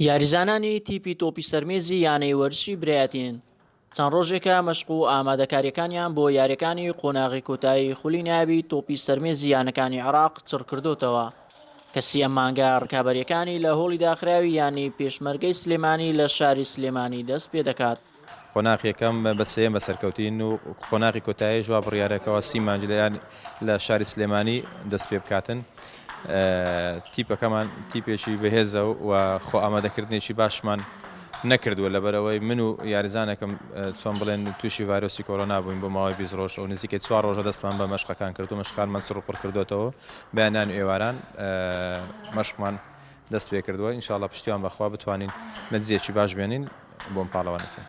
یاریزانانی تیپی تۆپی سەرمێزی یانەی وەرزشی برایەتین چەند ڕۆژێکە مەشق و ئامادەکاریەکانیان بۆ یاریەکانی قۆناغی کۆتایی خولی ناوی تۆپی سەرمێزی یانەکانی عێراق چڕ کردوتەوە کە سیەم مانگە ڕکابەریەکانی لە هۆڵی داخراوی یانی پێشمەرگەی سلێمانی لە شاری سلێمانی دەست پێ دەکات. قۆناغی یەکەم بە سێم بەسەرکەوتین و قۆناغی کۆتایی ژوا بڕیارەکەەوە 30 مانگ لە شاری سلێمانی دەست پێ بکاتن. تیپەکەمان تیپێکی بەهێزە و خۆ ئامادەکردنێکی باشمان نەکردووە لەبەرەوەی من و یاریزانێکم چۆن بڵێن تووشی ڤایرۆسی کۆرۆنا بووین بۆ ماوەی 20 ڕۆژ و نزیکەی 4 ڕۆژە دەستمان بە مەشقەکان کرد و مەشقانمان سڕ و پڕ کردوێتەوە بەیانیان و ئێواران مەشقمان دەست پێ کردووە. ئینشاڵڵا پشتیوان بەخوا بتوانین نەتیجەیەکی باش بێنین بۆم پاڵەوانێتین.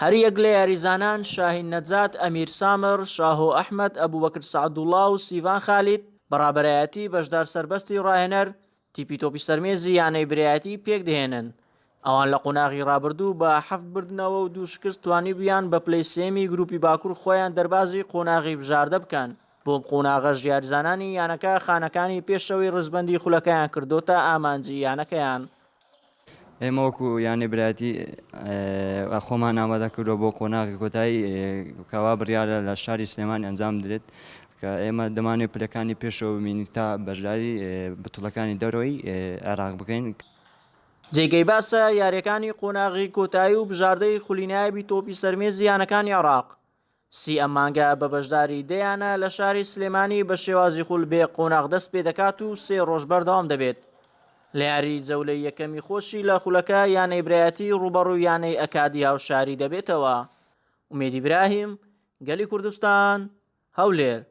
هەر یەک لە یاریزانان شاهین نەجات، ئەمیر سامر، شاهۆ ئەحمەد، ئەبوبەکر سەعەدوڵڵا و سیڤان خالید بەڕابەرایەتی بەشدار سەربەستی ڕاهێنەر تیپی تۆپی سەرمێزی یانەی برایەتی پێک دێنن. ئەوان لە قۆناغی ڕابردوو بە 7 بردنەوە و 2 شکست توانی بیان بە پلەی سێمی گروپی باکوور خۆیان دەربازی قۆناغی بژاردە بکەن. بۆم قۆناغەش یاریزانانی یانەکە خانەکانی پێشەوەی ڕزبەندی خولەکەیان کردوتە ئامانجی یانەکەیان. ئێمە وەکو یانەی برایەتی خۆمان ئامادە کردووە بۆ قۆناغی کۆتایی کەوا بڕیارە لە شاری سلێمانی ئەنجام درێت کە ئێمە دەمانێت پلەکانی پێشەوە ببینین تا بەشداری بتوڵەکانی دەرەوەی عێراق بکەین. جێگەی باسە یاریەکانی قۆناغی کۆتایی و بژاردەی خولینایبی تۆپی سەرمێزی یانەکانی عێراق 30 مانگە بە بەشداری دەیانە لە شاری سلێمانی بە شێوازی خول بێ قۆناغ دەست پێ دەکات و 3 ڕۆژ بەردەوام دەبێت. لە یاری جەولەی یەکەمی خۆشی لە خولەکە یانەی برایەتی ڕوبەڕوو یانەی ئەکادی هاوشاری دەبێتەوە. ئومێدی براهیم، گەلی کوردستان، هەولێر.